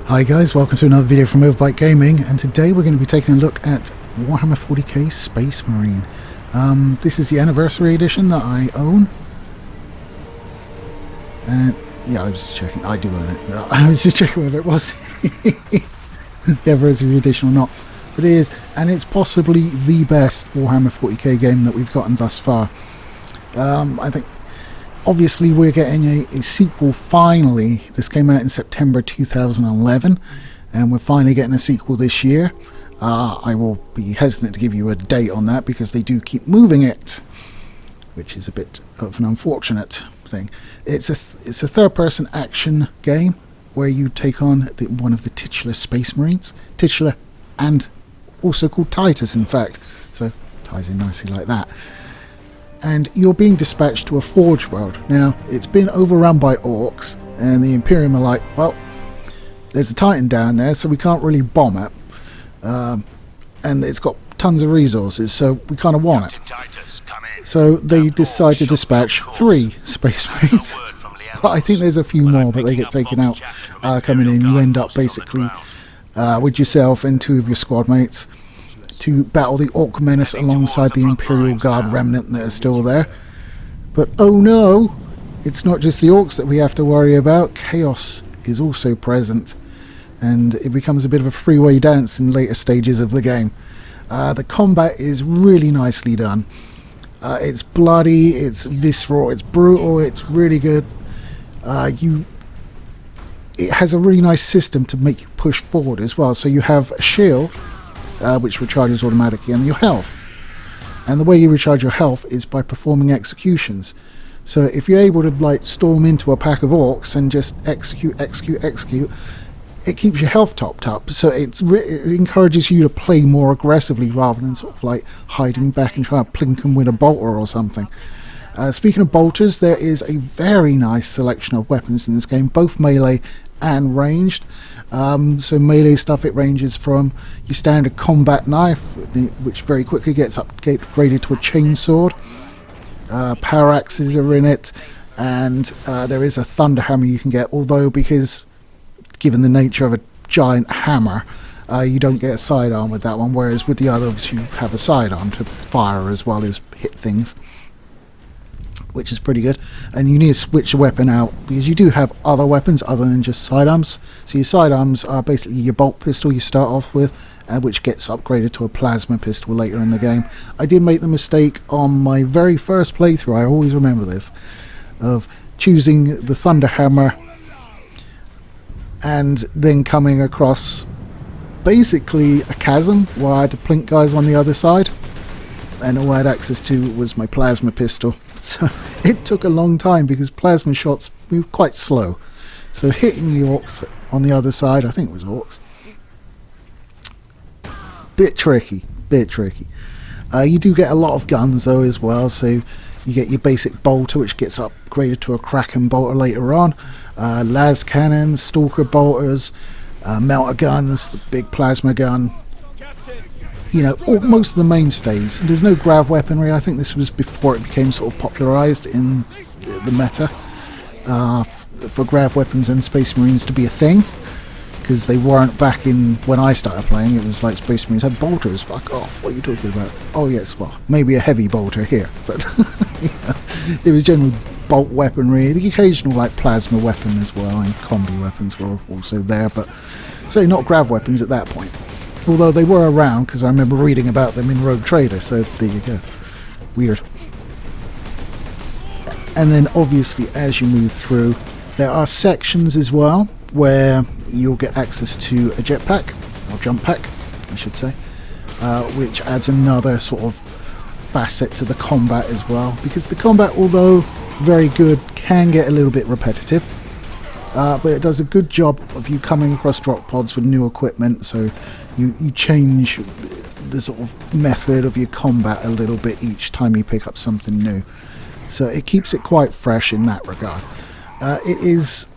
Hi guys, welcome to another video from Overbite Gaming, and today we're going to be taking a look at Warhammer 40k Space Marine. This is the anniversary edition that I own. And yeah, I was just checking. I do own it. I was just checking whether it was the anniversary edition or not. But it is, and it's possibly the best Warhammer 40k game that we've gotten thus far. I think obviously we're getting a sequel finally. This came out in September 2011 and we're finally getting a sequel this year. I will be hesitant to give you a date on that because they do keep moving it, which is a bit of an unfortunate thing. It's a third-person action game where you take on one of the titular Space Marines, titular and also called Titus in fact, so ties in nicely like that. And you're being dispatched to a forge world. Now, it's been overrun by Orks, and the Imperium are like, well, there's a Titan down there, so we can't really bomb it. And it's got tons of resources, so we kind of want it. So they decide to dispatch 3 Space Marines. I think there's a few more, but they get taken out coming in. You end up basically with yourself and 2 of your squad mates to battle the Ork menace alongside the Imperial Guard remnant that are still there. But oh no, it's not just the Orks that we have to worry about. Chaos is also present, and it becomes a bit of a freeway dance in later stages of the game. The combat is really nicely done. It's bloody, it's visceral, it's brutal, it's really good. It has a really nice system to make you push forward as well. So you have a shield which recharges automatically, and your health. And the way you recharge your health is by performing executions. So if you're able to like storm into a pack of Orks and just execute, it keeps your health topped up. So it encourages you to play more aggressively rather than sort of like hiding back and trying to plink them with a bolter or something. Speaking of bolters, there is a very nice selection of weapons in this game, both melee and ranged. So melee stuff, it ranges from your standard combat knife, which very quickly gets upgraded to a chainsword. Power axes are in it, and there is a thunder hammer you can get, although because given the nature of a giant hammer, you don't get a sidearm with that one, whereas with the others you have a sidearm to fire as well as hit things, which is pretty good. And you need to switch your weapon out because you do have other weapons other than just sidearms. So your sidearms are basically your bolt pistol you start off with, which gets upgraded to a plasma pistol later in the game. I did make the mistake on my very first playthrough, I always remember this, of choosing the thunder hammer and then coming across basically a chasm where I had to plink guys on the other side, and all I had access to was my plasma pistol. So it took a long time because plasma shots move quite slow. So hitting the Orks on the other side, I think it was Orks, bit tricky. You do get a lot of guns though as well, so you get your basic bolter, which gets upgraded to a Kraken bolter later on, las cannons, stalker bolters, melter guns, the big plasma gun. You know, most of the mainstays. There's no grav weaponry. I think this was before it became sort of popularized in the meta for grav weapons and Space Marines to be a thing, because they weren't back in when I started playing. It was like Space Marines had bolters. Fuck off, what are you talking about? Oh yes, well, maybe a heavy bolter here, but it was generally bolt weaponry. The occasional like plasma weapon as well, and combi weapons were also there, but so not grav weapons at that point. Although they were around, because I remember reading about them in Rogue Trader, so there you go. Weird. And then obviously as you move through, there are sections as well where you'll get access to a jetpack, or jump pack, I should say, which adds another sort of facet to the combat as well, because the combat, although very good, can get a little bit repetitive. But it does a good job of you coming across drop pods with new equipment, so you change the sort of method of your combat a little bit each time you pick up something new. So it keeps it quite fresh in that regard. It is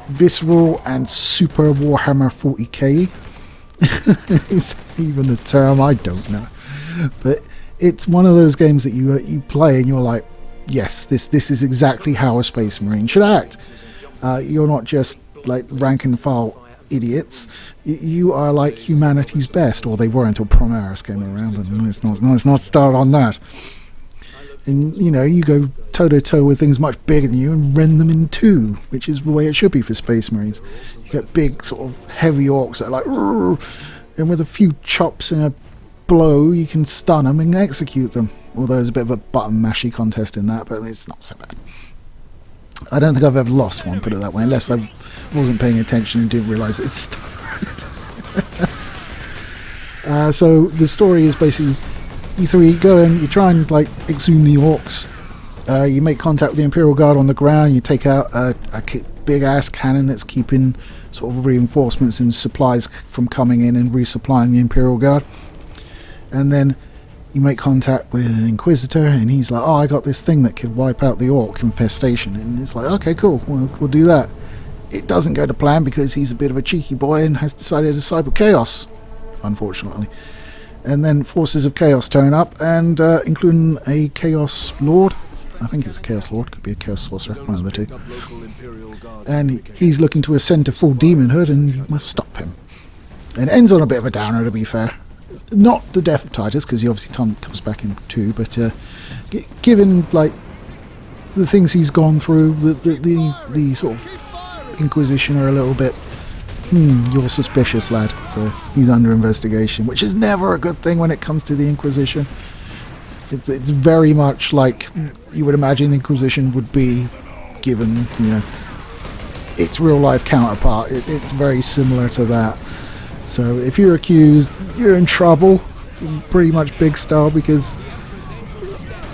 visceral and super Warhammer 40k. Is even a term? I don't know. But it's one of those games that you play and you're like, yes, this is exactly how a Space Marine should act. You're not just like rank and file idiots. You are like humanity's best, or they were until Primaris came around, but let's not start on that. And, you know, you go toe-to-toe with things much bigger than you and rend them in two, which is the way it should be for Space Marines. You get big, sort of heavy orcs that are like, "Rrr," and with a few chops and a blow, you can stun them and execute them. Although there's a bit of a button mashy contest in that, but it's not so bad. I don't think I've ever lost one, put it that way, unless I wasn't paying attention and didn't realise it started. So the story is basically, you three go in, you try and like exhume the orcs. You make contact with the Imperial Guard on the ground. You take out a big ass cannon that's keeping sort of reinforcements and supplies from coming in and resupplying the Imperial Guard. And then you make contact with an Inquisitor, and he's like, "Oh, I got this thing that could wipe out the Orc infestation." And it's like, "Okay, cool, we'll do that." It doesn't go to plan because he's a bit of a cheeky boy and has decided to side with Chaos, unfortunately. And then forces of Chaos turn up, and including a Chaos Lord. I think it's a Chaos Lord, could be a Chaos Sorcerer, one of the two. And he's looking to ascend to full demonhood, and you must stop him. And it ends on a bit of a downer, to be fair. Not the death of Titus, because he obviously comes back in too, but given like the things he's gone through, the sort of Inquisition are a little bit, you're suspicious, lad. So he's under investigation, which is never a good thing when it comes to the Inquisition. It's very much like you would imagine the Inquisition would be, given, you know, its real life counterpart. It's very similar to that. So if you're accused, you're in trouble, pretty much big style, because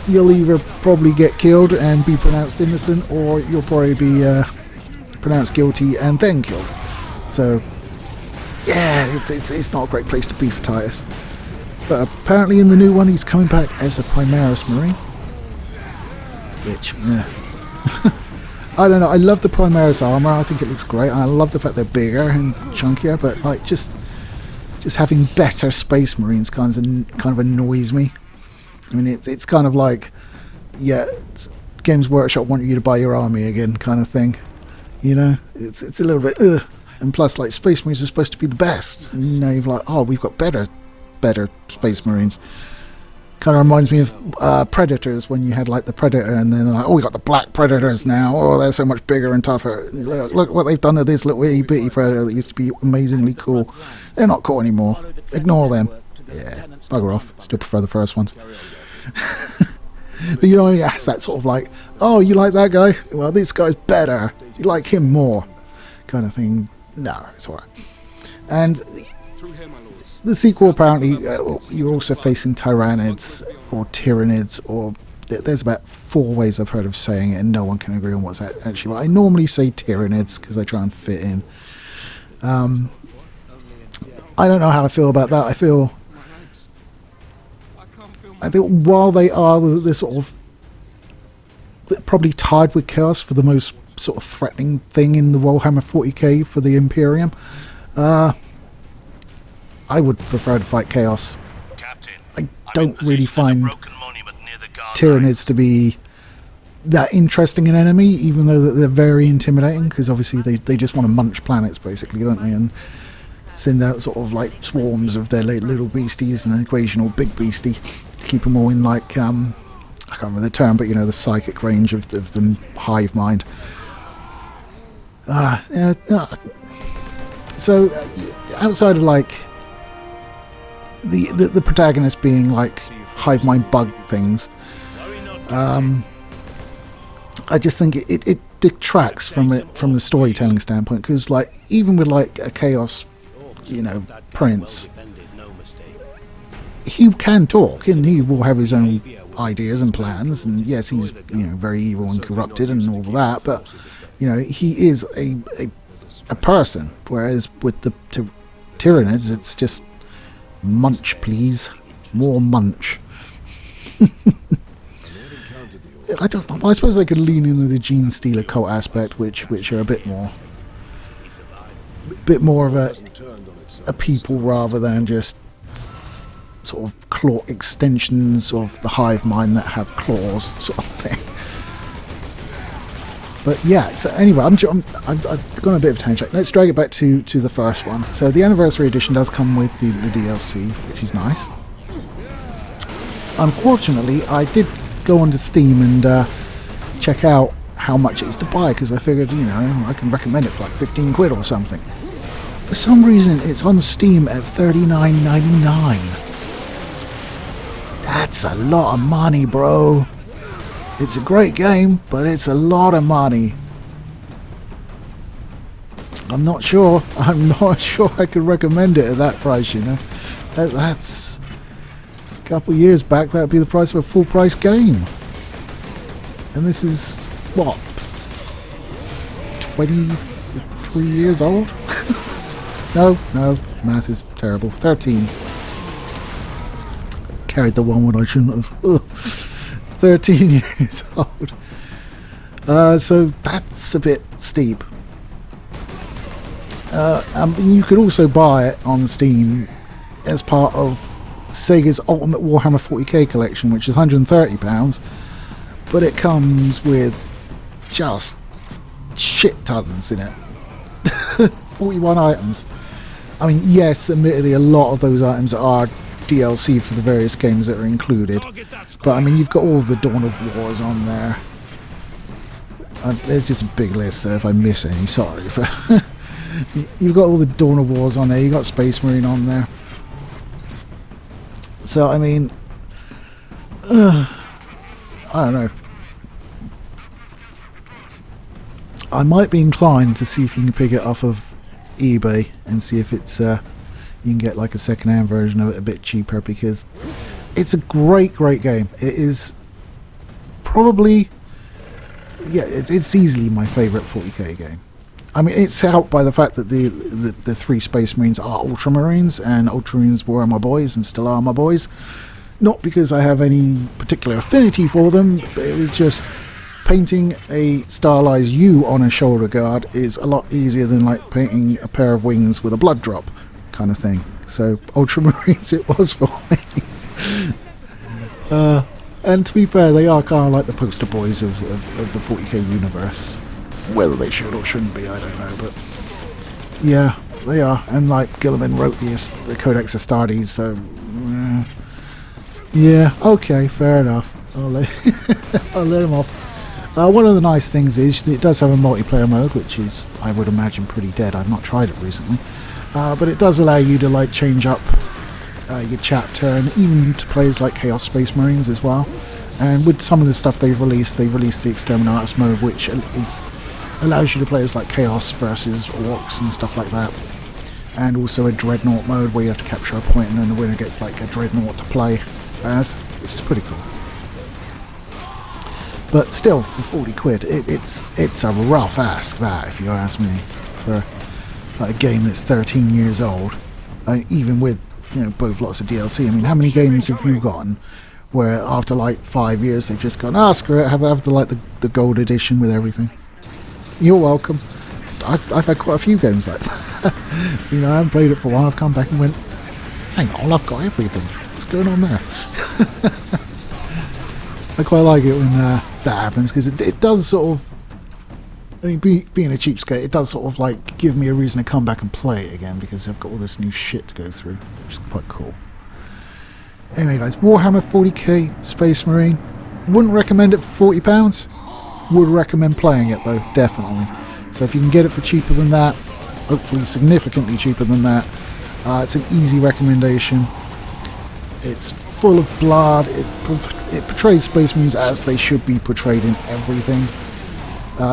you'll either probably get killed and be pronounced innocent, or you'll probably be pronounced guilty and then killed. So yeah, it's not a great place to be for Titus. But apparently in the new one he's coming back as a Primaris Marine, which I don't know. I love the Primaris armor. I think it looks great. I love the fact they're bigger and chunkier, but like just having better Space Marines kind of annoys me. I mean, it's kind of like, yeah, Games Workshop want you to buy your army again kind of thing. You know, it's a little bit ugh. And plus, like, Space Marines are supposed to be the best, and you know, you're like, oh, we've got better Space Marines. Kind of reminds me of Predators, when you had like the Predator, and then like, oh, we got the Black Predators now. Oh, they're so much bigger and tougher. Look what they've done to this little itty bitty Predator that used to be amazingly cool. They're not cool anymore. Ignore them. Yeah, bugger off. Still prefer the first ones. But you know what I mean? It's that sort of like, oh, you like that guy? Well, this guy's better. You like him more, kind of thing. No, it's alright. And the sequel, apparently, you're also facing Tyrannids or Tyranids, or there's about 4 ways I've heard of saying it, and no one can agree on what's actually right. I normally say Tyranids because I try and fit in. I don't know how I feel about that. I think while they are the sort of probably tied with Chaos for the most sort of threatening thing in the Warhammer 40k for the Imperium, I would prefer to fight Chaos. I don't really find Tyranids to be that interesting an enemy, even though they're very intimidating, because obviously they just want to munch planets, basically, don't they? And send out sort of like swarms of their little beasties and an occasional big beastie to keep them all in, like, I can't remember the term, but you know, the psychic range of the hive mind. So outside of like the protagonist being like hive mind bug things, I just think it detracts from the storytelling standpoint, because like even with like a Chaos, you know, prince, he can talk and he will have his own ideas and plans, and yes, he's, you know, very evil and corrupted and all that, but you know, he is a person, whereas with the Tyranids, it's just munch, please, more munch. I suppose they could lean into the Gene Stealer cult aspect, which are a bit more of a people rather than just sort of claw extensions of the hive mind that have claws, sort of thing. But yeah, so anyway, I've gone a bit of a tangent. Let's drag it back to the first one. So the Anniversary Edition does come with the DLC, which is nice. Unfortunately, I did go onto Steam and check out how much it is to buy, because I figured, you know, I can recommend it for like 15 quid or something. For some reason, it's on Steam at $39.99. That's a lot of money, bro. It's a great game, but it's a lot of money. I'm not sure I could recommend it at that price, you know. That's a couple of years back, that would be the price of a full price game. And this is, what, 23 years old? No, math is terrible. 13. Carried the one when I shouldn't have. Ugh. 13 years old. So that's a bit steep. You could also buy it on Steam as part of Sega's Ultimate Warhammer 40k collection, which is £130, but it comes with just shit tons in it. 41 items. I mean, yes, admittedly, a lot of those items are DLC for the various games that are included, but I mean, you've got all the Dawn of Wars on there. There's just a big list, so if I miss any, sorry. You've got all the Dawn of Wars on there, you've got Space Marine on there. So, I mean, I don't know. I might be inclined to see if you can pick it off of eBay and see if it's you can get like a second-hand version of it a bit cheaper, because it's a great game. It is probably, yeah, it's easily my favourite 40k game. I mean, it's helped by the fact that the three Space Marines are Ultramarines, and Ultramarines were my boys and still are my boys. Not because I have any particular affinity for them, but it was just painting a stylized U on a shoulder guard is a lot easier than like painting a pair of wings with a blood drop kind of thing. So Ultramarines it was for me. And to be fair, they are kind of like the poster boys of the 40k universe. Whether they should or shouldn't be, I don't know, but yeah, they are. And like Gilliman wrote the Codex Astartes, so yeah, okay, fair enough. I'll let him off. One of the nice things is it does have a multiplayer mode, which is, I would imagine, pretty dead. I've not tried it recently, but it does allow you to like change up your chapter, and even to players like Chaos Space Marines as well. And with some of the stuff they've released the Exterminatus mode, which allows you to play as like Chaos versus Orks and stuff like that. And also a Dreadnought mode where you have to capture a point and then the winner gets like a Dreadnought to play as, which is pretty cool. But still, for 40 quid, it's a rough ask, that, if you ask me, for like a game that's 13 years old, even with, you know, both lots of DLC. I mean, how many games have you gotten where after like 5 years they've just gone, screw it, have the gold edition with everything? You're welcome. I've had quite a few games like that. You know, I haven't played it for a while, I've come back and went, hang on, I've got everything. What's going on there? I quite like it when that happens, because it does sort of, I mean, being a cheapskate, it does sort of like give me a reason to come back and play it again, because I've got all this new shit to go through, which is quite cool. Anyway guys, Warhammer 40k Space Marine, wouldn't recommend it for £40, would recommend playing it though, definitely. So if you can get it for cheaper than that, hopefully significantly cheaper than that, it's an easy recommendation. It's full of blood, it portrays Space Marines as they should be portrayed in everything.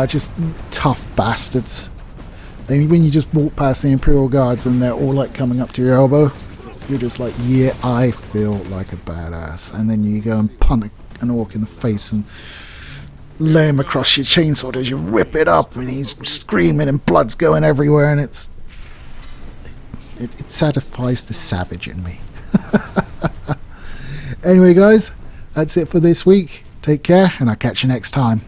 Just tough bastards. I mean, when you just walk past the Imperial Guards and they're all like coming up to your elbow, you're just like, yeah, I feel like a badass. And then you go and punt an orc in the face and lay him across your chainsaw as you rip it up, and he's screaming and blood's going everywhere, and it satisfies the savage in me. Anyway guys, that's it for this week. Take care, and I'll catch you next time.